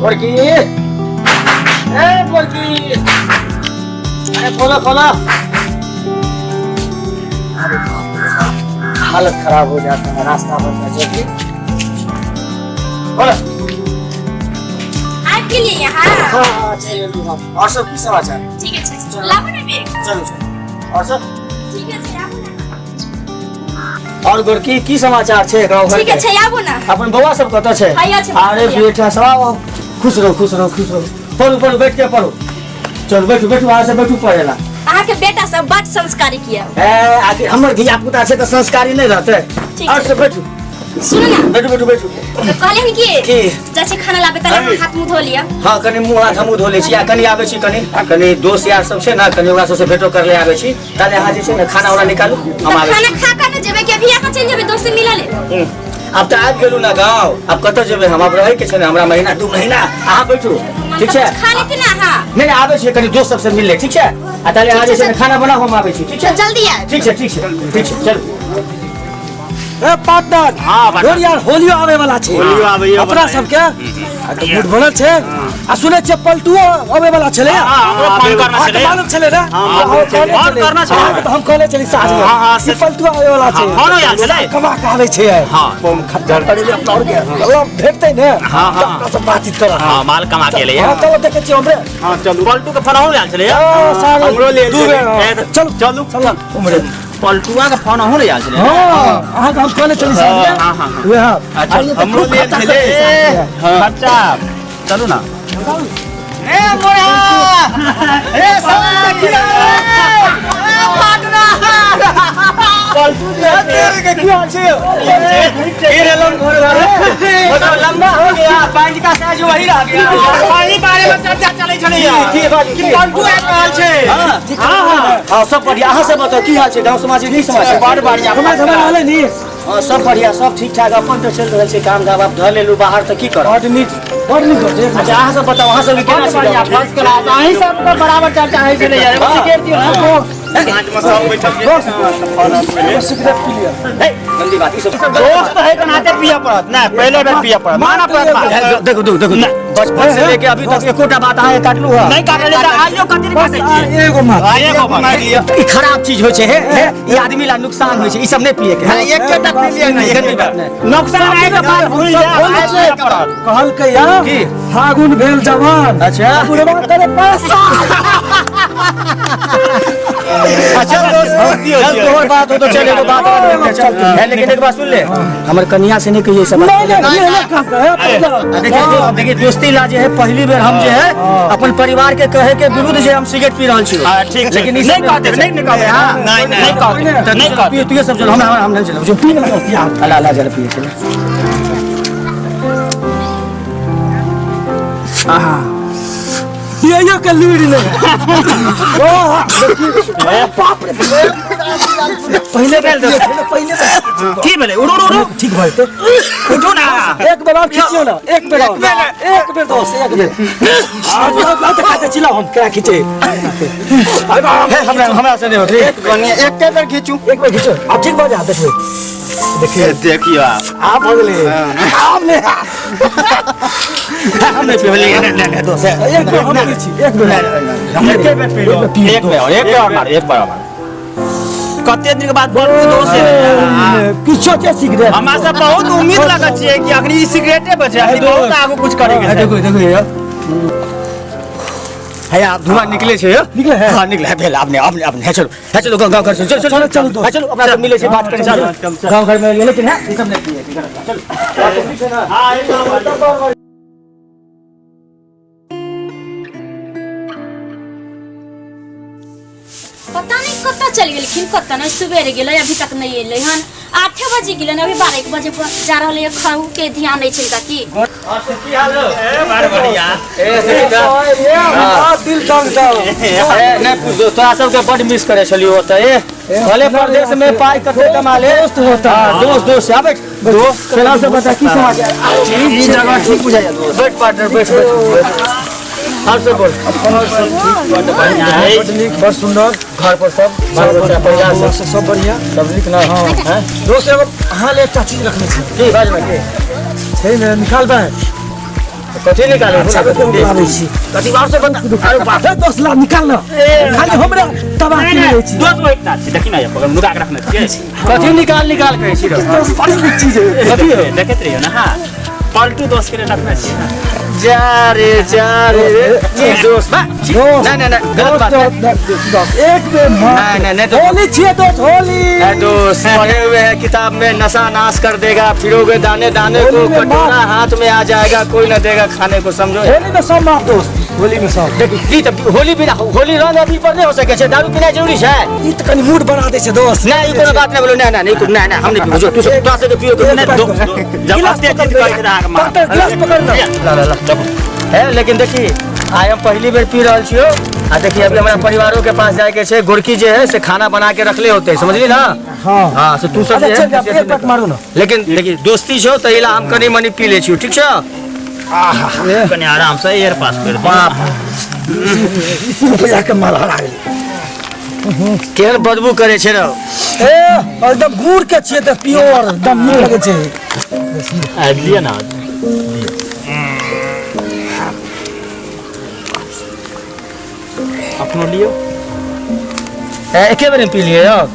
बड़की बड़की अरे खोलो खोलो। हालत खराब हो जाता है रास्ता बनना चाहिए। बोलो आपके लिए यहाँ हाँ चाहिए। और सब की समाचार? ठीक है लाओ ना बैग। चलो चलो। और सब ठीक है आबो ना। और गोरकी की समाचार छे गांव घर ठीक है आबो ना। अपन बउआ सब कत छे? अरे बेटा सब खुश रहो खुश रहो खुश रहो। पढ़ो पढ़ो बैठ के पढ़ो। चलो बैठो बैठो वहां से बैठो पढ़ेला। अहाँ के बेटा सब बड़ संस्कारी किया। आगे हमर धिया पुता छे त संस्कारी नहीं रहते। और सब बैठो सुनो ना बैठो बैठो बैठो। कहले हम की जैसे खाना लाबे तले हाथ मुंह धो लिया। हां कनी मुंह हाथ मुंह धो ले छी। कनी आबे छी कनी दोस्त यार सब छे ना कनी ओकरा सब से भेटो कर ले आबे छी। ताले हां जे छे ना खाना वाला निकालू हम आबे छी। खाना खा के ना जेबे के अभी यहाँ चल जेबे दोस्त से मिला ले। अब त आब गेलू ना गांव अब कत जेबे हम अब रहे के छे ना हमरा महीना 2 महीना। अहाँ बैठो ठीक छे। खा लेते ना हां। नहीं आबे छी कनी दोस्त सब से मिल ले ठीक छे। आ ताले आज से खाना बनाओ हम आबे छी ठीक छे। जल्दी आ। ठीक छे ठीक छे ठीक छे चलो। ए पार्टनर हां जोर यार होलियो आवे वाला छे। होलियो आवे अपना सब के तो मूड बनल छे। आ सुने छे पलटुओ आवे वाला छले। हां हमरा फोन करना छले। मालूम छले ना फोन करना छले तो हम कहले चली साथ में। हां ई पलटुओ आवे वाला छे। फोन यार छले कमा कहले छे। हां हम खज्जर पड़े अपना और गया मतलब भेटते ने। हां हां सब बातचीत कर। हां माल कमा के ले। हां चलो देखे छी हमरे। हां चलो पलटू के फोन हो यार छले। हमरो ले चलो चलो चलो हमरे पलटुआ का फोन हो यार छले। हां अहाँ हम कहले चली साथ में। हां हां वे हां अच्छा हमरो ले छले। अच्छा चलो ना। ए मोरा ए साकिया पार्टनर पलटू तेरे के क्या छे? ये लंबा घर वाले मतलब लंबा हो गया पैंट का साइज वही रह गया। पानी बारे में चर्चा चले छले यार की बात कि पलटू एक हाल छे। हां हां सब बढ़िया। अहाँ से बताओ की हाल छे? गांव समाज के नहीं समाचार? बड़ बढ़िया हमें रहले नी। हां सब बढ़िया सब ठीक ठाक। अपन तो चल रहल छे काम धाम। अब धर लेलू बाहर त की कर? बड़ नीक होते। अच्छा अहाँ सब बताओ अहाँ सब केना छे? बढ़िया फर्स्ट क्लास अहीं सब को बराबर चर्चा है छले यार। सिगरेट दियो हमको पांच में सब बैठल के सिगरेट पी लिया। गंदी बात ई सब दोस्त है के नाते पिया पड़त ना पहले बार पिया पड़त माना पड़त बात। देखो देखो देखो बचपन से लेके अभी तक एकोटा बात अहाँ काटलू है नहीं काटले त आइयो कथि काटे छी। एगो मार आइयो को मार लिया। ई खराब चीज होय छे हे ई आदमी ला नुकसान होय छे। ई सब नहीं पिए के है। एक के तक पी लिया नहीं गंदी बात नहीं। नुकसान है के बात भूल जा आइयो पड़त। कहल के यार की? फागुन भेल जवान। अच्छा बुढ़वा करे पास। अच्छा दोस्त चल तोहर बात हो तो चल एगो बात और चल है। लेकिन एक बात सुन ले हमर कन्या से नहीं कहिए सब बात। देखिए दोस्ती ला जे है पहली बेर हम जे है अपन परिवार के कहे के विरुद्ध जे हम सिगरेट पी रहल छी। ठीक लेकिन ई नहीं कहते नहीं कहते हां नहीं नहीं कहते नहीं कहते तू सब चल हम नहीं चलो जो पी ना अल्लाह अल्लाह जल पिए चलो। आहा ये के लीड ले। ओ बाप रे पहले बेल दे पहले की भेले उड़ो उड़ो ठीक भाई तो उठो ना एक बेर और खींचियो ना एक बेर दोस्त एक बेर आज बात चिल्लाओ हम क्या खींचे। हमरा से नहीं होत रे। एक के बेर खींचू एक बेर खींचो अब ठीक बात है देखो देखिए देखियो आप अगले आपने हमने पहले ले दोस्त एक बेर हम खींची एक बेर एक बार कते दिन के बाद बोल दोस्त है किछो के सिगरेट हमरा सब बहुत उम्मीद लगत छै कि अखनी ई सिगरेटे बचे अभी बहुत आगू कुछ करेंगे। देखो देखो यार है आप धुआं निकले छे निकले है। हां निकले भेल आपने आपने आपने है चलो गांव घर से चलो चलो चलो चलो अपना सब मिले से बात करें चलो गांव घर में लेकिन है ये सब नहीं पिए चलो हां ये चलो पता नहीं कत्ता चल गेल लेकिन कत्ता नहीं सुबेरे गेल अभी तक नहीं एले हन 8 बजे गेल अभी 12 बजे जा रहले खाऊ के ध्यान नहीं छिलका की। की हाल हो? बड़ बढ़िया दिल टंग जाओ नहीं पूछो तोरा सब के बड़ मिस करे छलियो होता है भले प्रदेश में पाई कते कमा ले दोस्त होता दोस्त आबे दोस्त चला से बता की समाचार। ई जगह ठीक बुझाया दोस्त बैठ पार्टनर बैठ और सब बोल बहुत सुंदर घर पर सब परिवार सब बढ़िया सब नीक ना। हाँ दोस्त एगो हाँ ले एकटा चीज रखने छी की बाज में के छै ने निकाल बा कथी निकाले अच्छा के बुलावे छी कथी बार से बता अरे बाप ए दोस्त ला निकाल ना खाली हमरा तबाह की ले छी दोस्त बैठ ना छी देखि ना ये पकड़ मुदा के रखना के कथी निकाल कहै छी रे बड़ी चीज है कथी है देखत रहियो ना हां पलटू दोस्त के लिए रखना छी जा रे की दोस्त बा नहीं गलत बात है एक में नहीं तो होली छिए दोस्त होली दोस्त पढ़े हुए हैं किताब में नशा नाश कर देगा फिरोगे दाने दाने को होली में कटोरा हाथ में आ जाएगा कोई न देगा खाने को समझो होली में सब माफ दोस्त होली में सब देखी होली बिना होली रंग अभी पर नहीं हो सके छे दारू पीना जरूरी है ई त कनी मूड बना दे छे दोस्त नहीं कोनो बात नहीं बोलो नहीं हम नहीं पियो जो तू से पियो जब आते चीज कर रहा पकड़ गिलास पकड़ ना ला है लेकिन देखी आज हम पहली बार पी रहल छियो आ देखिए अभी हमारा परिवारों के पास जाए के छे गोरकी जे है से खाना बना के रखले होते समझली ना हां से तू सब चल जा एक पट मारो ना लेकिन देखिए दोस्ती छो तो इला हम कनी मनी पी ले छियो ठीक छो कने आराम से एयर पास कर बाप रुपया के माल हरा गेल केहन बदबू करे छे रे ए एकदम गुड़ के छिए त प्योर एकदम नीक लगे छे आ लिया ना अपनो लियो एके बेर में पी लिए यार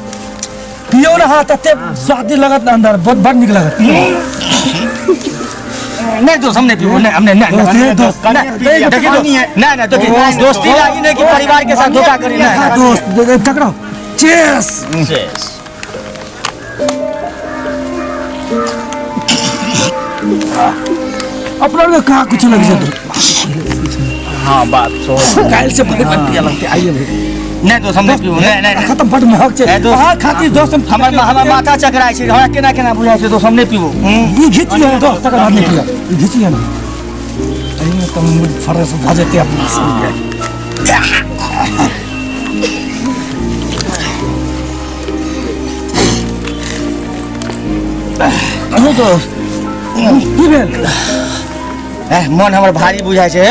पियो ना हाथ तते स्वादिष्ट लगत अंदर बहुत बड़ नीक लगत नहीं दोस्त हमने पी नहीं हमने नहीं दोस्त नहीं तो दोस्ती लागी नहीं कि परिवार के साथ धोखा करी ना दोस्त टकराओ चेस चेस अपना लोग कहाँ कुछ लग जाए हाँ बात सो काल से बड़े बन पिया लगते आइए भाई नहीं दोस्त हमने पी नहीं खत्म बड़ महक छे हां खातिर दोस्त हमर माथा चकराय छै हमरा केना बुझाय छै दोस्त हमने पीबो ई घिचियो दोस्त तक बाद नहीं पिया ई घिचियो ना अरे तुम फरस भाजते अपनी अरे दोस्त की भेल मन हमर भारी बुझाय छै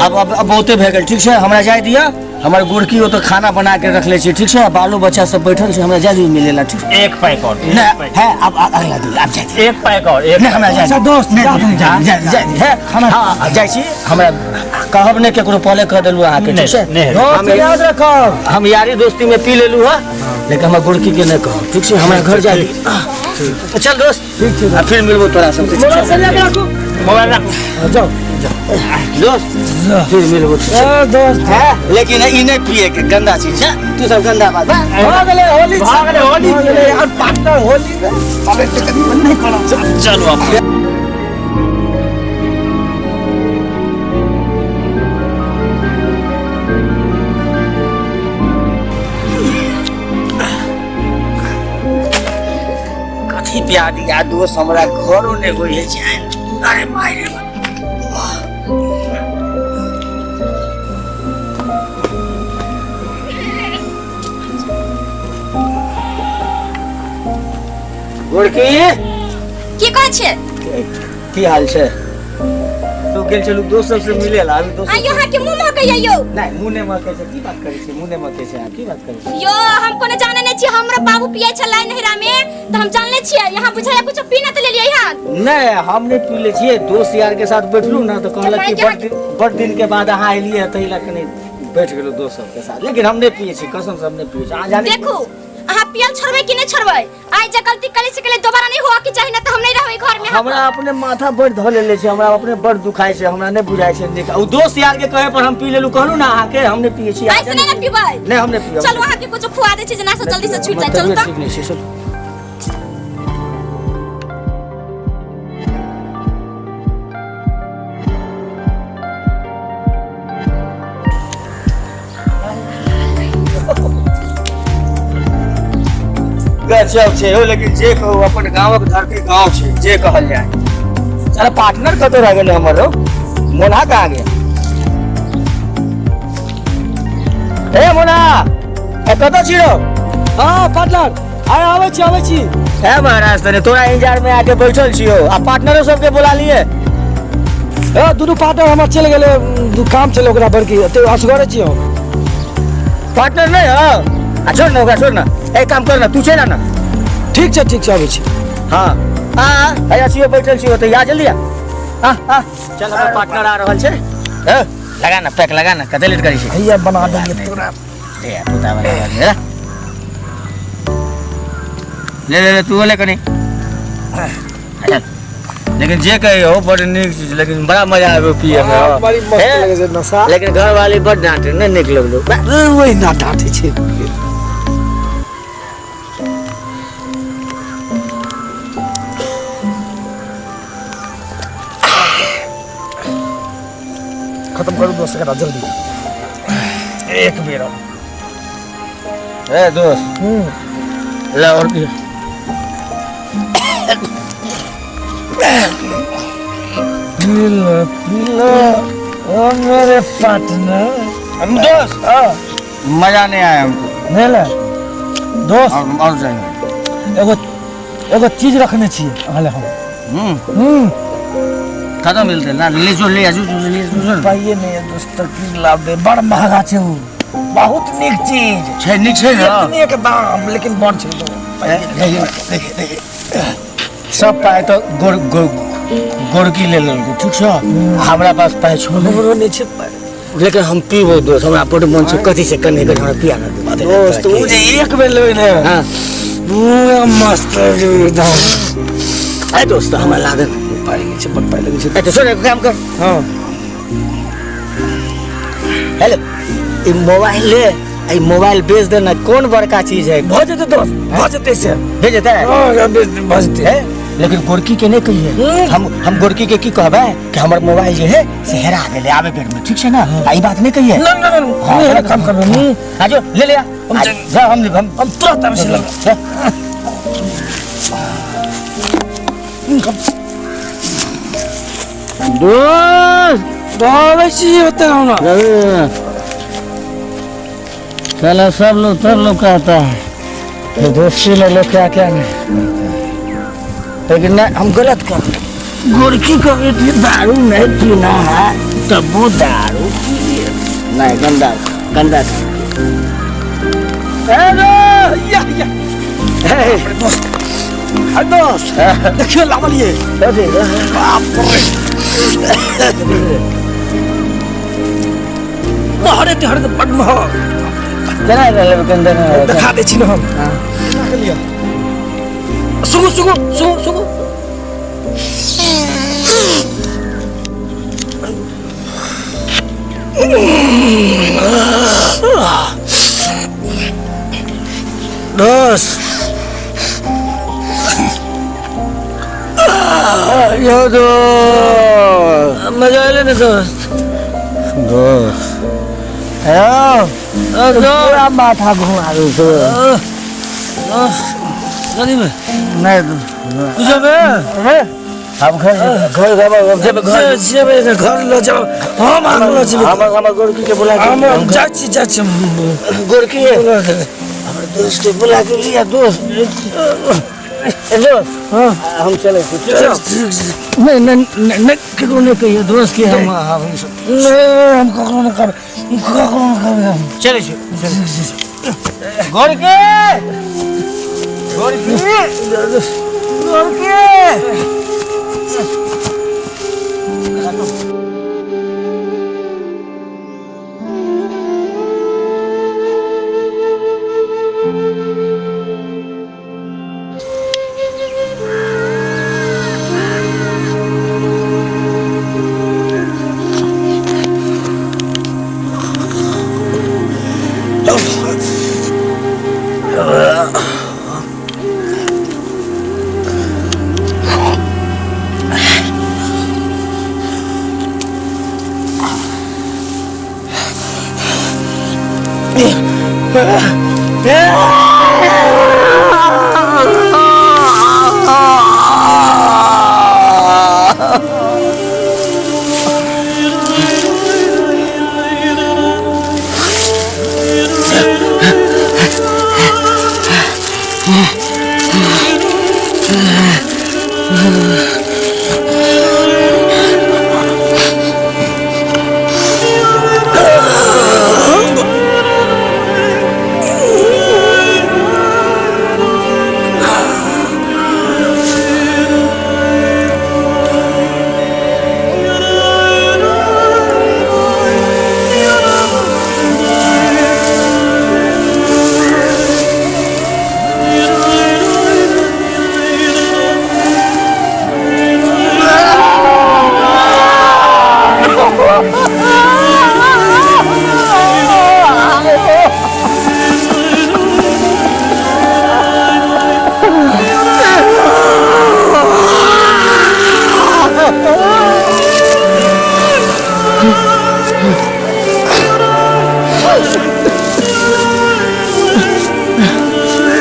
अब बहुते भए गेल ठीक छै हमरा जाय दिया हमारे गुड़की हो तो खाना बना के रख ले छी ठीक है बालो बच्चा सब बैठल छै हमरा जल्दी मिलेला ठीक एक पैक और नहीं है अब अगला दिन अब जाय एक पैक और एक नहीं हमरा जाय दोस्त जाय है खाना हां जाय छी हमरा कहब ने केकरो पहले कह देलु अहाँ के ठीक है हम याद रखब हम यारी दोस्ती में पी लेलु है लेकिन हमरा गुड़की के नहीं कहब ठीक है हमरा घर जाय चल दोस्त ठीक है फिर मिलबो तोरा सब मोबाइल रखो जाओ दोस्त फिर मिलबो दोस्त है लेकिन ई नहीं पिए के गंदा चीज है तू सब गंदा बात भाग ले होली यार पार्टनर होली में नहीं खाना चलो आप कथी प्यार या दोस्त हमरा घरों ने होई छै अरे माय रे गोरकी की कहै छै की हाल छै तू गेल चलू दोस्त सब से मिले ला अभी दोस्त आ यहाँ के मुंह में कहियो यो नहीं मुंह ने मके से की बात करे छै मुंह ने मके से की बात करे छै यो हम कोनो जाने नहीं छी हमरा बाबू पिए छलै नहरा में तो हम जानले छियै यहाँ बुझाया कुछ पीना तो ले लिया यहाँ नहीं हम नहीं पी ले छिए दोस्त यार के साथ बैठलू ना तो कहलक कि बड़ दिन के बाद अहाँ एलिए तही ला कने बैठ गेलू दोस्त सब के साथ लेकिन हम नहीं पिए छी कसम से हम नहीं पिए छी आ जाने देखो अहाँ पियल छोड़बै कि नहीं छोड़बै आइ जे गलती करे से के दोबारा नहीं हुआ कि चाहिए ना तो हम नहीं रहबै घर में हमरा अपने माथा बड़ ध लेले छै हमरा अपने बड़ दुखाय छै हमरा नहीं बुझाय छै देख ओ दोस्त यार के कहे पर हम पी लेलू कहलू ना अहाँ के हम नहीं पिए छी ऐसे नहीं ना पीबै नहीं हम नहीं पिए चलो अहाँ के कुछ खुआ दे छी जना से जल्दी से छूट जाए चल तो ठीक नहीं छै चल गजब छै हो लेकिन जे कहू अपन गांवक धरती गांव छै जे कहल जाय चल पार्टनर कतो रह गेल हमरो मोना कहाँ गया ए मोना ए कतो छिरो हां पार्टनर आवे छी ए महाराज तने तोरा इंतजार में आके बैठल छियो आ पार्टनरो सब के बुला लिए ए दुनु पार्टनर हमर चल गेले काम चले ओकरा बड़की ते असगरे छियो पार्टनर नहीं हो आ छोड़ ना ओकरा छोड़ ना एक काम कर ना तू चला ना ठीक छै आबै छी हाँ हाँ आया छियो बैठल छियो तो या जल्दी आ चल हमर पार्टनर आ रहल छै लगा ना पैक लगा ना कते लेट करी छै भैया बना देंगे पूरा ए पुता वाला ले ले ले तू ले कनी लेकिन जे कहे हो बड़ नीक चीज लेकिन बड़ा मजा आवे पिए में बड़ी मस्त लगे छै नशा लेकिन घर वाली बड़ डांटे नहीं निक लगलो वही ना डांटे छै खत्म करो दोस्त करा जल्दी एक बेर ए दोस्त ले और की पिलो ओ मेरे पार्टनर हम दोस्त मजा नहीं आया हमको नहीं ले दोस्त और जाएंगे एगो चीज रखने छिए हाले हम खत्म मिलते ना ले जो ले आजू ले पाइए नहीं है दोस्त की लाभ दे बड़ महंगा छै उ बहुत नीक चीज छै निक छै ना नीक दाम लेकिन बड़ छै सब पाए तो गोरकी ले लेलको ठीक छै हमरा पास पाए छो हमरो नहीं छै लेकिन हम पीबो दोस्त हमरा बड़ मन छै कथि से कने के हमरा पिया ना दे दोस्त उ जे एक बेर लेबै ने हां मस्त एकदम ए दोस्त हमरा लागत पाई छै बड़ पाई लगे छै ए तो सुन एक काम कर हां हेलो ई मोबाइल ले आई मोबाइल बेच देना कौन बड़का चीज है भजते दोस्त भजते से भेज देता है हां भजते है लेकिन गोरकी के नहीं कहिए हम गोरकी के की कहबे कि हमर मोबाइल जे है से हेरा गेले आबे बेर में ठीक छै ना ई बात नहीं कहिए नहीं काम करबे आजो ले ले जा हम तुरंत आबे से लगा दोस्त बाबा जी होता है ना चलो सब लोग कहता है कि दोस्ती में लोग क्या क्या नहीं लेकिन नहीं हम गलत कर गोरकी को दारू नहीं पीना है तब वो दारू पिए नहीं गंदा गंदा दोस्त देखिए लावल ये बाप रे बाहरे ते हर बड़ महग चला ले गंदा दिखा दे छी न हम सुगु सुगु सुगु सुगु दोस्त यो दोस्त मजा ले ना दोस्त पूरा माथा घुमा दो गली में नहीं जब हम घर लो जाओ हम लो जाओ हम गोरकी के बुला हम जाची गोरकी हमर दोस्त के बुला के लिया दोस्त हम चले नहीं नहीं नहीं ककरो नहीं कहिए दोस्त के हम ककरो नहीं कर चले गोरकी गोरकी गोरकी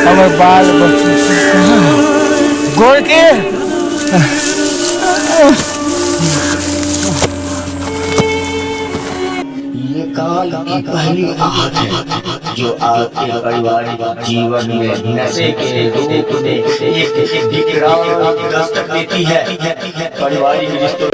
हमारे बाल बच्चे गोड़ के ये काल की पहली आहट है जो आपके पारिवारिक जीवन में नशे के रूप में एक विकराल दस्तक देती है। पारिवारिक रिश्तों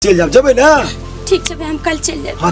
चल जाब जब ना ठीक है हम कल चल जाए।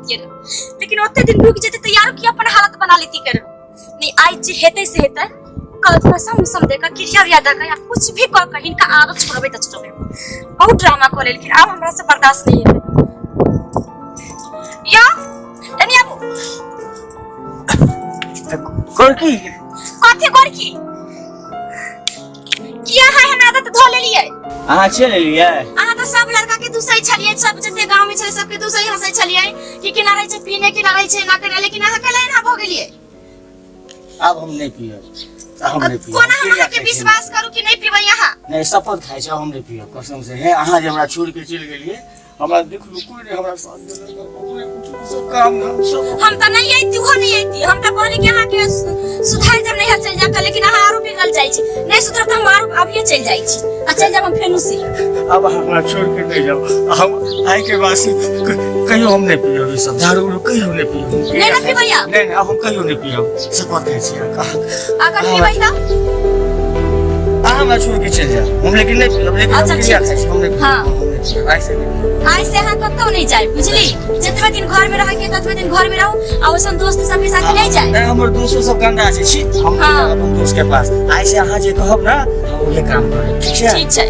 देतिए लेकिन ओते दिन रुक जेते तो यार की अपन हालत बना लेती कर नहीं आज जे हेते से हेते कल थोड़ा सम देखा क्रिया याद का या कुछ भी कर कहीं का आदत छोड़बे त छोड़बे बहुत ड्रामा करे लेकिन अब हमरा से बर्दाश्त नहीं है या तनी आबू गोरकी कथे गोरकी किया है हम आदत धो ले लिए अहाँ चल लिए अहाँ तो सब लड़का के दूसरे छलिए सब जते गांव में छे सबके दूसरे हंसे छलिए कि किनारे छे पीने किनारे छे ना करे लेकिन अहाँ कले ना भ गेलिए अब हम नहीं पिए हम नहीं पिए कोना हमरा के विश्वास करू कि नहीं पीबै यहाँ नहीं शपथ खाइ छ हम नहीं पिए कसम से है अहाँ जे हमरा छोड़ के चल गेलिए हमरा देखलु कोई नहीं हमरा साथ सब काम सब हम त नहीं आइती हो नहीं आइती हम त कहली कि अहाँ के सुधार जब नहीं चल जाता लेकिन अहाँ आरो बिगल जाई छी नहीं सुधर त हम आरो अभी चल जाई छी आ चल जाब हम फेनु से अब हमरा छोड़ के नहीं जाओ हम आए के बाद कहियो हम नहीं पिए अभी सब दारू कहियो नहीं पिए नहीं ना पीबै या नहीं अब हम कहियो नहीं पिए शपथ खाइ छी अगर पीबै त हमरा छोड़ के चल जा हम लेकिन नहीं लेकिन अच्छा, हम क्या खाइ छी हम नहीं हाँ। ऐसे नहीं आज से अहाँ कतौ नहीं जाए बुझली जितने दिन घर में रह के ततबे दिन घर में रहू आ ओसन दोस्त सब के साथ नहीं जाए नहीं हमर दोस्तों सब गंदा छै छी हम हाँ। अपन दोस्त के पास ऐसे अहाँ जे कहब ना हम उहे काम करब ठीक छै ठीक छै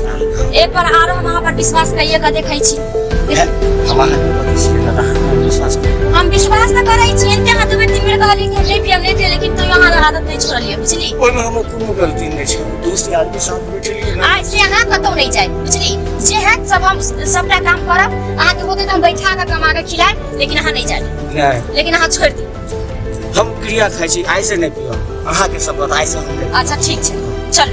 एक बार आरो हम अहाँ पर विश्वास करिए के देखै छी हम अहाँ के पति छी ना हम विश्वास करब हम विश्वास न करै छी एते हाथ में तीन बेर कहली कि नहीं पियम नहीं पिए लेकिन तो यहाँ आदत नहीं छोड़लिए बुझली ओइ में हमर कोनो गलती नहीं छै दोस्त यार के साथ बैठलिए ना आज से अहाँ कतौ नहीं जाए बुझली जे है सब हम सबटा काम करब अहाँ के होते त हम बैठा के कमा के खिलाए लेकिन अहाँ नहीं जाए नहीं लेकिन अहाँ छोड़ दी हम क्रिया खाइ छी ऐसे नहीं पियो अहाँ के सब बताइ से हम अच्छा ठीक छै चल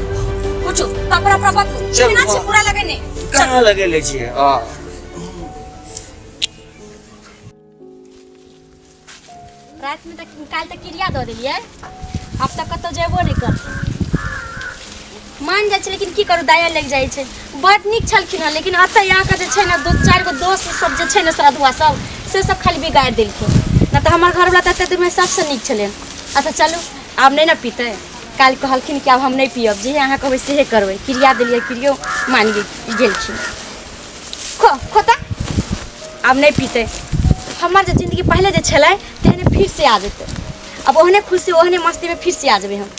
उठो कपड़ा प्रपा चल, बिना से हाँ। पूरा लगे ने कहाँ लगे ले छिए हां रात में तक काल तक क्रिया दे देलिए अब तक कतौ जेबो नहीं कर मान जाय छै लेकिन की करू दाया लग जाय छै बड नीक छलखिन हँ लेकिन अतः यहाँ के जे छै ना दो चार गो दोस्त सब जे छै ना साधुआ सब से सब खाली बिगाड़ देलखिन ना तो हमर घर वाला तते दिन में सबसे नीक छले अच्छा चलू आब नहीं ना पीते काल कहलखिन कि अब हम नहीं पियब जे अहाँ कहबै सेहे करबै क्रिया देलिए क्रियो मान गेलखिन खोता अब नहीं पीते हमार जो जिंदगी पहले जो छलै तेहने फिर से आ जेतै अब ओहने खुशी ओहने मस्ती में फिर से आ जेबै हम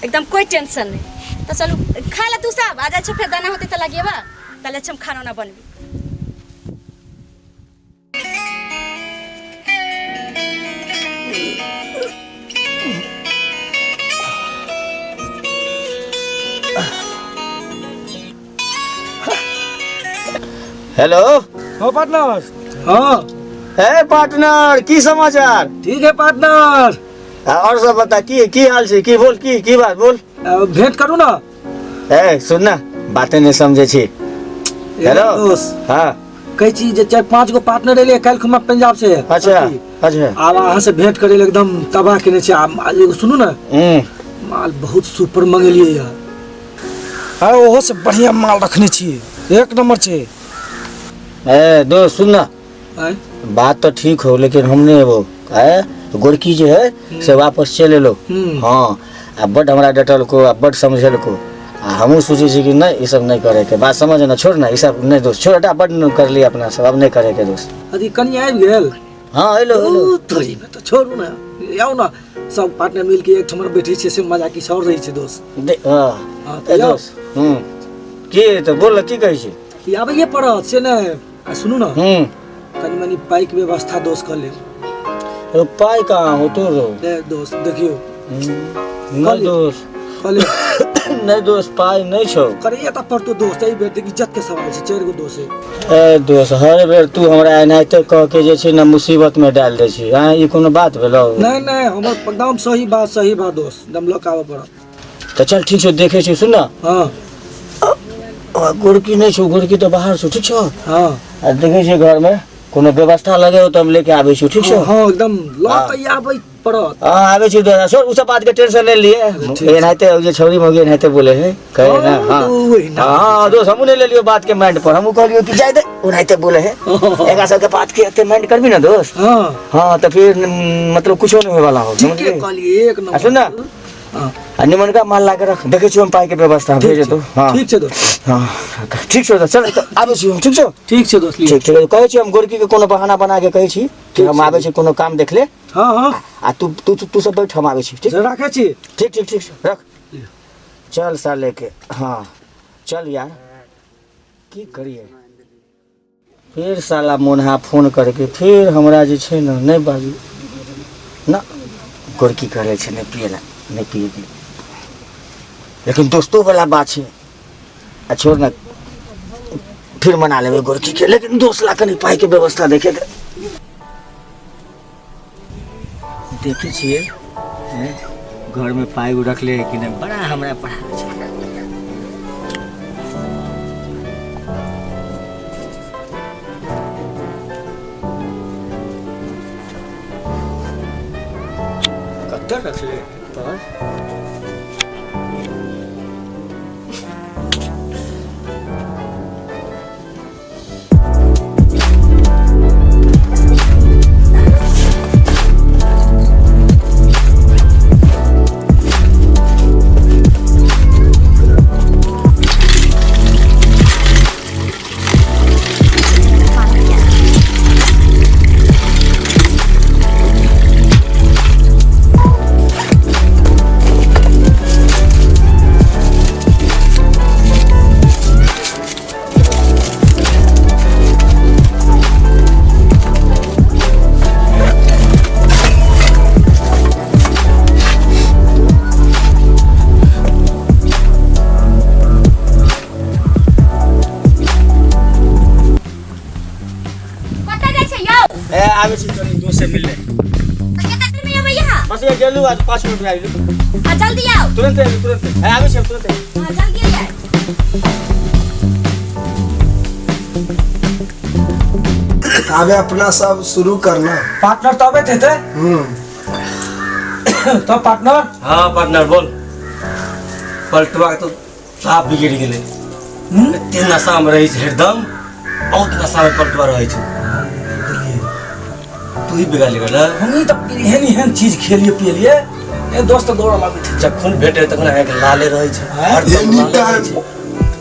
एकदम कोई टेंशन नहीं तो चलू खा ले तू सब आ जाए छो फिर दाना होते तो लगिएबा ताले हम खाना ना बनबी हेलो हाँ पार्टनर हाँ हे पार्टनर की समाचार ठीक है पार्टनर और सब बता की हाल छै की बोल की बात बोल भेंट करू ना ए सुन ना बातें नहीं समझे छी हेलो दोस्त हाँ कई चीज जे 4-5 गो पार्टनर एलिए कल खुमा पंजाब से अच्छा अच्छा आब अहाँ से भेंट करे एकदम तबाह केने छै आब एगो सुनू ना माल बहुत सुपर मंगेलिए यार हाँ ओहो से बढ़िया माल रखने छिए एक नंबर छै ए दोस्त सुन ना आय बात तो ठीक हो लेकिन हमने वो गोरकी जो है से वापस चले लो हाँ आ बड हमरा डटल को आ बड समझल को आ हमहू सोचे छी कि नहीं ये सब नहीं करे के बात समझ ना छोड़ ना ये सब नहीं दोस्त छोड़ हटा बड कर लिया अपना सब अब नहीं करे के दोस्त अभी कन्या आबि गेल हाँ हेलो हेलो तोरी में तो छोड़ू ना आओ ना सब पार्टनर मिल के एक ठमर बैठे छै से मजा किछ और रही छै दोस्त हाँ तो ए जाओ। दोस्त की तो बोल की कहै छी कि आबैये पड़त से ने आ सुनू ना कनी मनी पाई के व्यवस्था दोस्त कर ले पाई कहाँ हो तो दोस्त देखियो नहीं दोस्त कहले नहीं दोस्त पाई नहीं छो करिए त पर तो दोस्त एहि बेर देखि इज्जत के सवाल छै 4 गो दोस्त है ए दोस्त हर बेर तू हमरा एनाहिते कह के जे छै ना मुसीबत में डाल दे छी हां ई कोनो बात भेलो नहीं हमर एकदम सही बात दोस्त एकदम लोक आवे पड़त तो चल ठीक छो देखे छी सुन ना हां गोरकी नहीं छो गोरकी तो बाहर छो ठीक छो हां आ देखे छी घर में कोनो व्यवस्था लगे हो तो हम लेके आवे छी ठीक छो हां एकदम लोक त आबै पड़त हां आवे छी दोस्त छोड़ उस बात के टेंशन ले लिए एनाहिते जे छौरी मौगी एनाहिते बोले है कहे ना हां हां दोस्त हमू ले लियो बात के माइंड पर हमू कहलियो कि जाय दे ओनाहिते बोले है एका सब के बात के एते माइंड करबी ना दोस्त हां तो फिर मतलब कुछ नहीं होने वाला हो ठीक है कहलिए एक नंबर सुन ना हां निमन का माल लाके रख देखे छी हम पाई के व्यवस्था भेजे तो हां ठीक छै दोस्त हां ठीक छै तो चल आबे छी ठीक छै ठीक छै दोस्त ठीक छै कहै छी हम गोरकी के कोनो बहाना बना के कहै छी फिर हम आवे छी कोनो काम देख ले। हाँ हाँ आ तू सब बैठ, हम आवे छी। ठीक राखे छी। ठीक ठीक ठीक रख। चल साले के। हाँ चल यार, की करिए। फिर साला मोनहा फोन करके फिर हमरा जे छै न नहीं बाजू ना, गोरकी करे छै नहीं पिए ला, नहीं पिए दी। लेकिन दोस्तों वाला बात छै। आ छोड़ ना, फिर मना लेबे गोरकी के, लेकिन दोस्त ला कनी पाई के व्यवस्था देखे के। देखे छिए घर में पाई रख ले कि नहीं, बड़ा हमरा पढ़ावे छै। कत्ते रख ले पर आवे छी तनी दोस्त से मिलने। कितना देर में आवे यहाँ? बस ये गेलू आज 5 मिनट में आइलू। हाँ जल्दी आओ। तुरंत आवे छी तुरंत। हाँ जल्दी आ। आवे अपना सब शुरू करना। पार्टनर तो आवे थे तो पार्टनर। हाँ पार्टनर बोल। पलटवा तो साफ बिगड़ गेले। इतने नशा में रही हरदम, बहुत नशा में पलटवा रही छै। तू ही बिगाड़ लेगा। हम ही तब एहन चीज खेलिए पियलिए, ए दोस्त दौड़ लागे थे। जखन भेटे तखन आके लाले रही छै।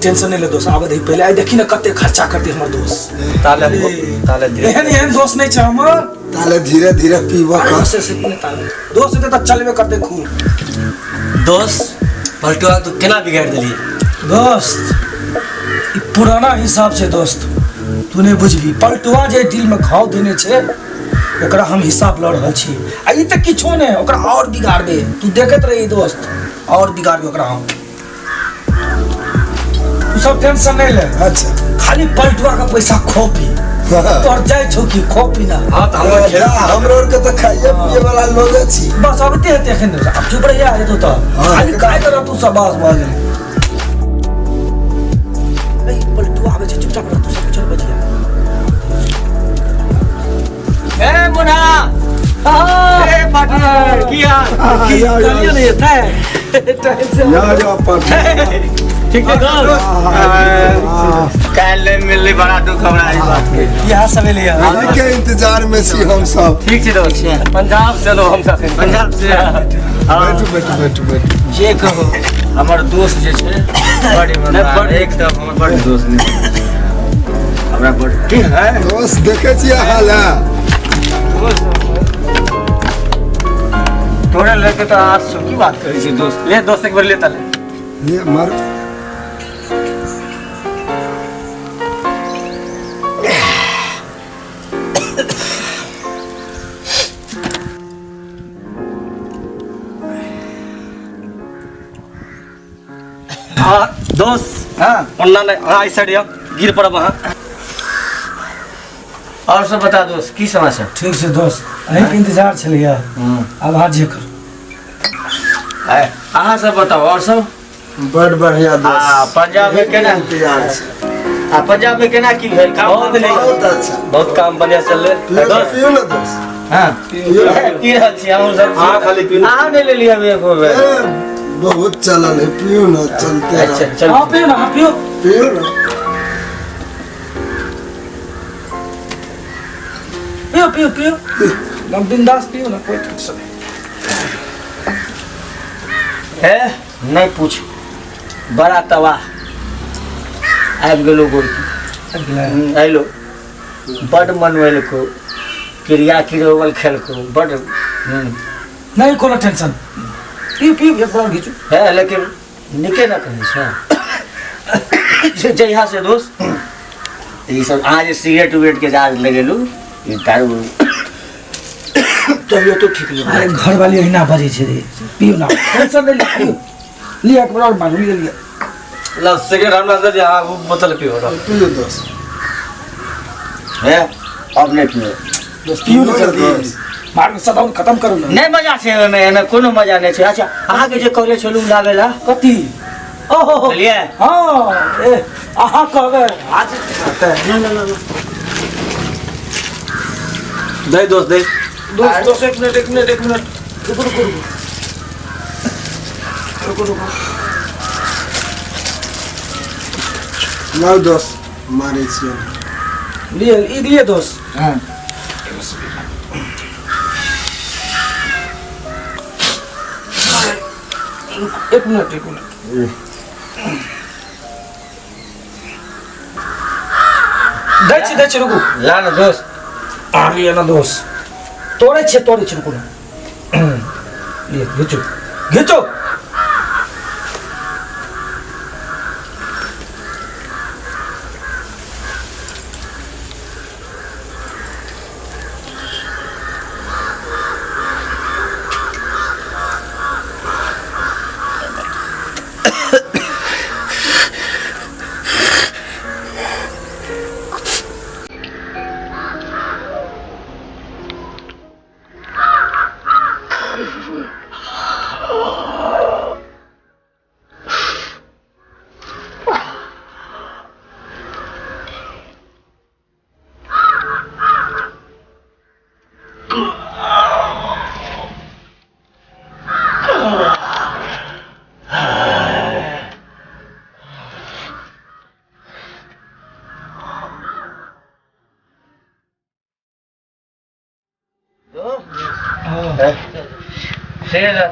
टेंशन नहीं ले दोस्त, आवे दही पहले आई देखी ना कते खर्चा करते हमर दोस्त। ताले धीरे एहन दोस्त नहीं छ हमर। ताले धीरे धीरे पीवा का से ताले दोस्त से तो चलबे करते खूब। दोस्त पलटवा तू केना बिगाड़ देली दोस्त? ई पुराना हिसाब से दोस्त तू नहीं बुझबी। पलटवा जे दिल में घाव देने छे ओकरा हम हिसाब ल रहल छी। आ ई त किछो ने, ओकरा और बिगाड़ दे। तू देखत रही दोस्त, और बिगाड़ दे ओकरा हम। तू सब टेंशन नहीं ले। अच्छा खाली पलटवा का पैसा खो पी। तोर जाय छौ कि खो पी ना। हां त हमरो के तो खाइए पिए वाला लोग छी। बस अब ते हेते एखन अब चुप रह जा तो खाली काय कर तू सब बात बाज। नहीं पलटवा आवे छै, चुपचाप रह तू, सब चल बजिया। ए मुन्ना, ए पार्टनर की हाल? चलिए नहीं था या पार्टनर ठीक है दोस्त। काल मिलले बड़ा दुख हमरा ई बात के। यहाँ सब लिया अभी के इंतजार में छी हम सब। ठीक छै दोस्त। पंजाब चलो हम सब। पंजाब से बैठू जे कहो हमर दोस्त जे छै बड़ी ईमानदार, एकदम हमर बड़ दोस्त ने हमरा बड़ ठीक है। दोस्त देखे छी हाल है। तोरे लड़के तो आज सो की बात करै छी दोस्त। ले दोस्त एक बार लेता ले। ये मर हाँ दोस्त। हाँ अन्ना ने हाँ इस साइड गिर पड़ा वहाँ। और सब बता दोस्त की समाचार? ठीक से दोस्त, अहीं के इंतजार छलिया। अब हाथ जे कर। अहाँ सब बताओ और सब? बड़ बढ़िया दोस्त। पंजाब में केना इंतजार छै। पंजाब में केना की भेल? काम बहुत अच्छा। बहुत काम बढ़िया चल रहे दोस्त। पियो ना दोस्त। हाँ पी रहल छी हम सब। हाँ खाली पी। अहाँ नहीं ले लिया एको बेर? बहुत चलल है, पियो ना चलते रह। अच्छा चल हाँ पियो ना, हाँ पियो पियो ना। पियो पियो पियो एकदम बिंदास पियो ना, कोई टेंशन नहीं। है नहीं पूछ, बड़ा तबाह आबि गेलो गोरकी। आइलो बड़ मन भेल को क्रिया किरोवल खेल को बड़ नहीं कोनो टेंशन पी पी एक बार घिचू है लेकिन निके ना कहीं से जय से दोस्त ये सब आज सिगरेट उगरेट के आज लगेलू ये दारू तबियत तो ठीक नहीं अरे घर वाली ही ना बजे छे रे पियो ना टेंशन नहीं लियो लिया एक बार मांग लिया ला सिगरेट हम अंदर जा वो बोतल पियो रहा पियो दोस्त है अब नहीं पियो दोस्त पियो ना जल्दी मार के सदाउन खत्म करो ना नहीं मजा छे में कोनो मजा नहीं छे अच्छा अहाँ के जे कहले छलू लावेला कथी ओहो चलिए हां ए आहा कहबे आज ना दे दोस्त दे दोस्त एक मिनट रुको ना दोस्त मारे छियै लिए दोस्त हां एक मिनट दै छी रुको ला ना दोस्त आ लिए ना दोस्त तोड़े छे रुको ना लिए घिचो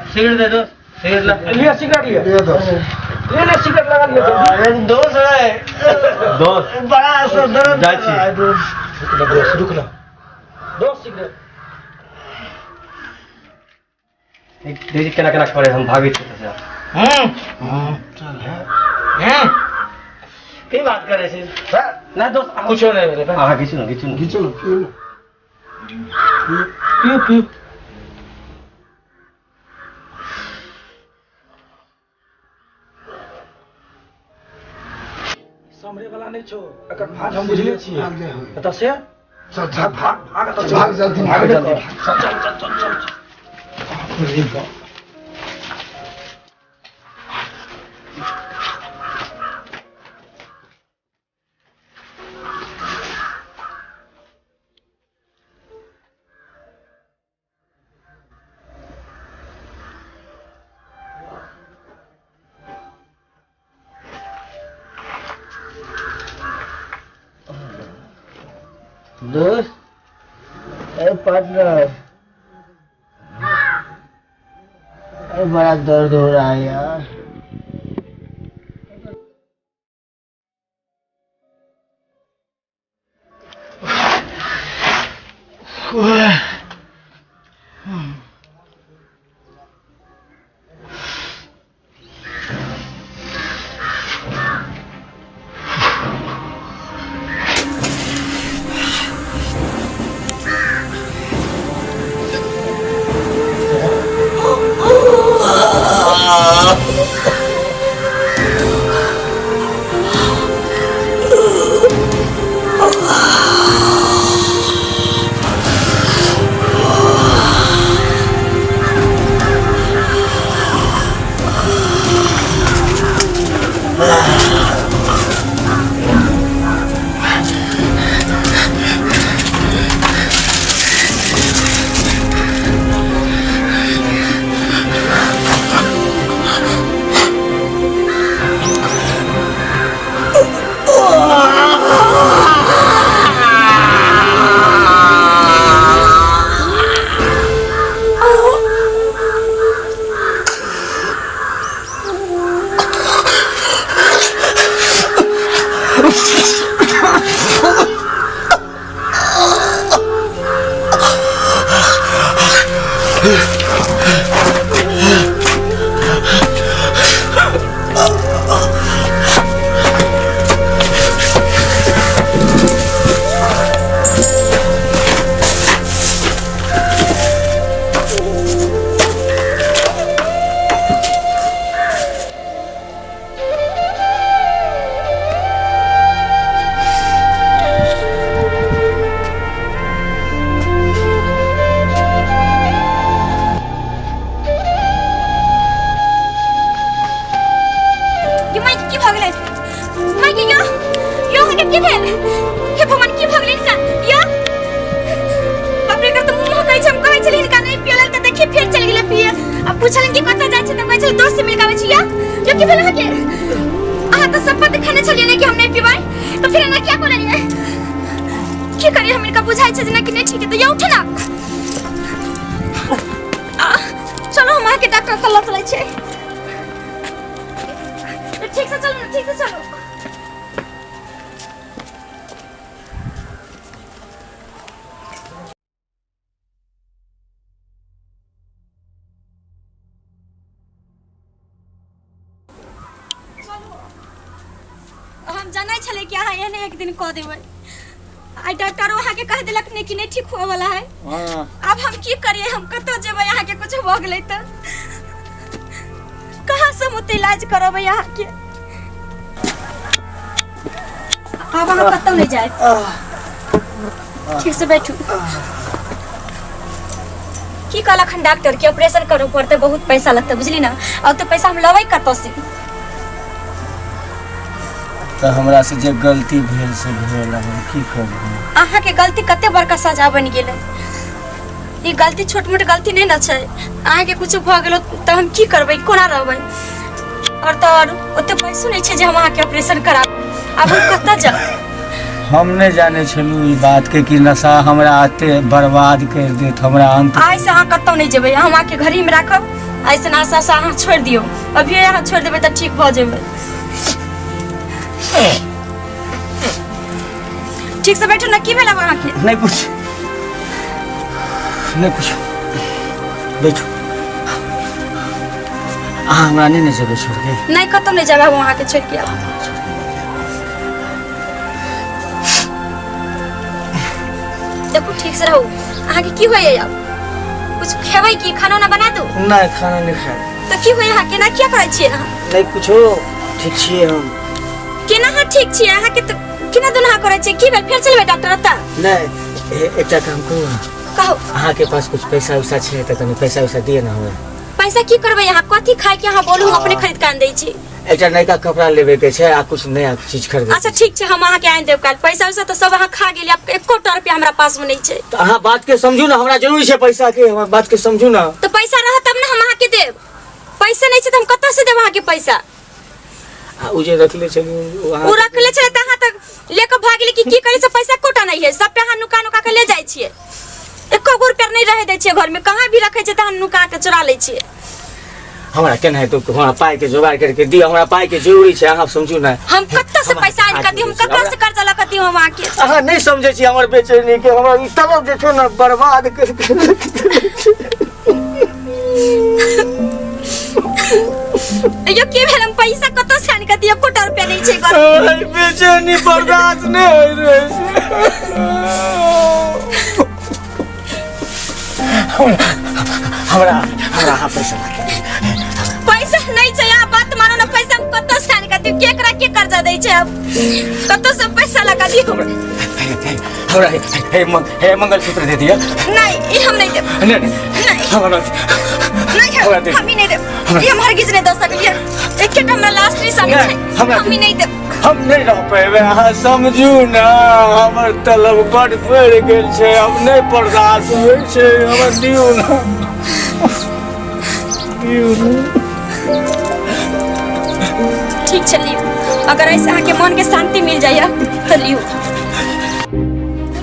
सिगरेट दे दो सिगरेट ला लिया सिगरेट लिया पियो दोस्त ले सिगरेट लगा लिया दोस्त है दोस्त बड़ा सदर जाय छी रुक ना दोस्त सिगरेट देखी केना केना करे हम भागे छी से की बात करे छी ना दोस्त कुछो नहीं मेरे पे हां घिचू ना घिचो ना पियो ना पियो समरे वाला नहीं छो एकर भाग हम बुझले छियै आगे हो एत से चल भाग जल्दी चल दोस्त ए पार्टनर बड़ा दर्द हो रहा है यार पूछलन कि कत जाय छै त कहै छै दोस्त से मिलकावे छी या जो कि भेल हके अहाँ त सब बात खाने छलिए ने कि हम नहीं पीबै तो फिर ना क्या करलिए की करिए हम इनका बुझाई छै ना कि नहीं ठीक है तो ये उठे ना चलो हम आके डॉक्टर कल्ला चलै छै ठीक से चलो ना ठीक से चलो हम जानै छले कि अहाँ एहने एक दिन कह देबै आई डॉक्टर वहाँ के कह देलक ने कि नहीं ठीक हुआ वाला है अब हम की करिए हम कतो जेबै यहाँ के कुछ हो गेलै त कहाँ से हम इलाज करबै यहाँ के अब हम कतो नहीं जाए ठीक से बैठू की कहलक हन डॉक्टर के ऑपरेशन करो पड़ते बहुत पैसा लगता बुझली ना अब तो पैसा हम लबै कतो से तो हमरा से जे गलती भेल से भेल हम की करब अहाँ के गलती कते बड़का सजा बन गेलै ई गलती छोट मोट गलती नहीं न छै अहाँ के कुछ भ गेलो त हम की करबै कोना रहबै और तो ओते पैसो नहीं छै जे हम अहाँ के ऑपरेशन कराब अब हम कत जा हम नहीं जाने छलू ई बात के कि नशा हमरा आते बर्बाद कर देत हमरा अंत आई से अहाँ कतौ नहीं जेबै हम अहाँ के घर ही में राखब ऐसे नशा से अहाँ छोड़ दियो अभी अहाँ छोड़ देबै त ठीक भ जेबै ठीक से बैठो ना की भेला वहाँ के नहीं कुछ बैठो हमरा नहीं जेबै छोड़ के नहीं कतौ नहीं जेबै वहाँ के छोड़ के देखो ठीक से रहो अहाँ के की होय अब कुछ खेबै की खाना ना बना दो नहीं खाना नहीं खाए तो की होय अहाँ केना क्या करै छियै अहाँ नहीं कुछो ठीक छियै हम केना हाँ ठीक छियै अहाँ के तो केना दुनहा करै छियै की भेल फेर चलबै डॉक्टर ओता नहीं एकटा काम करू कहो अहाँ के पास कुछ पैसा उसा छै त तनी पैसा उसा दिए ना हमरा पैसा की करबै अहाँ कथि खाय के अहाँ बोलू हम अपने खरीद के आन दै छी एकटा नयका कपड़ा लेबे के छै आ कुछ नया चीज खरीदे अच्छा ठीक छै हम अहाँ के आन देब काल पैसा उसा तो सब अहाँ खा गेली अब 1 रुपया हमरा पास में नहीं छै तो अहाँ बात के समझू ना हमरा जरूरी छै पैसा के हमर बात के समझू ना तो पैसा रह तब ना हम अहाँ के देब पैसा नहीं छै त हम कत से देब अहाँ के पैसा उ जे रखले छली उ रखले छले त अहाँ तक लेके भागली की करे से पैसा कोटा नहीं है सब पे अहाँ नुका नुका के ले जाय छियै 1 रुपया नहीं रहे दै छियै घर में कहां भी रखे छै त हम नुका के चुरा ले छियै हमरा केना है तो हमरा पाई के जुगाड़ करके दियो हमरा पाई के जरूरी छै अहाँ समझू ना हम कत्ता से पैसा आन कर दी हम कत्ता से कर्जा ला कर दी हम आके अहाँ नहीं समझे छी हमर बेचैनी के हमरा ई तरफ जे छै ना बर्बाद कर यो के भेल हम पैसा कत्ता से आन कर दी 1 रुपया नहीं छै घर बेचैनी बर्बाद नहीं होय रे हमरा पैसा नहीं छै यहाँ बात मानो ना पैसा हम कत्ता से आन कर दी केकरा के कर्जा दै छै अब कत्ता से पैसा लगा दी हमरा हे मंगलसूत्र दे दिया नहीं ये हम नहीं देब नहीं हमरा नहीं हम ही नहीं देब ये हम हरगिज नहीं दे सकलिए एक हमरा लास्ट निशानी छै हम ही नहीं देब हम नहीं रह पेबे अहाँ समझू ना हमर तलब बड़ बढ़ गेल छै अब नहीं बर्दाश्त होय छै हमर दियौ ना ठीक छै लियो अगर ऐसे अहाँ के मन के शांति मिल जाए तो लियो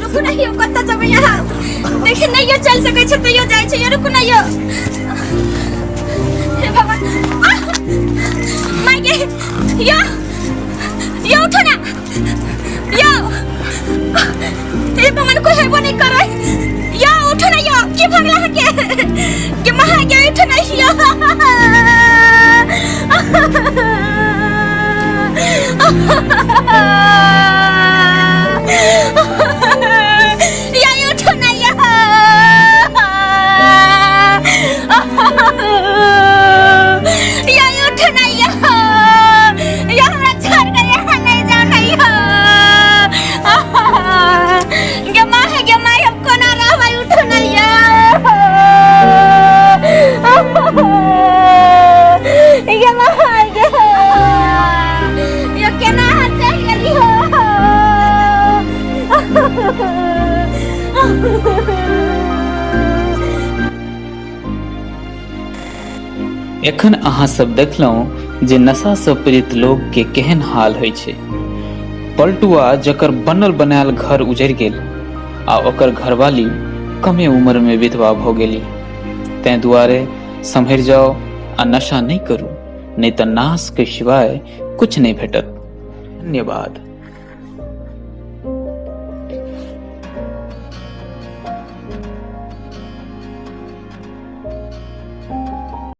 रुकू नहीं कत्ता जब यहाँ देखिए नहीं ये चल सके छै तो यो जाय छै ये रुकू नहीं हे भगवान माय गे यो उठो ना यो ए भगवान कोई हेबो नहीं करे यो उठो ना यो की भगला के एखन अहाँ सब देखलहुँ जे नशा से पीड़ित लोग के केहन हाल होइ छै। पलटुआ जकर बनल बनायल घर उजड़ि गेल आ ओकर घरवाली कमे उम्र में विधवा भ गेली। तैं दुआरे सम्हरि जाओ आ नशा नहीं करू, नहीं तो नाश के सिवाय कुछ नहीं भेटत। धन्यवाद।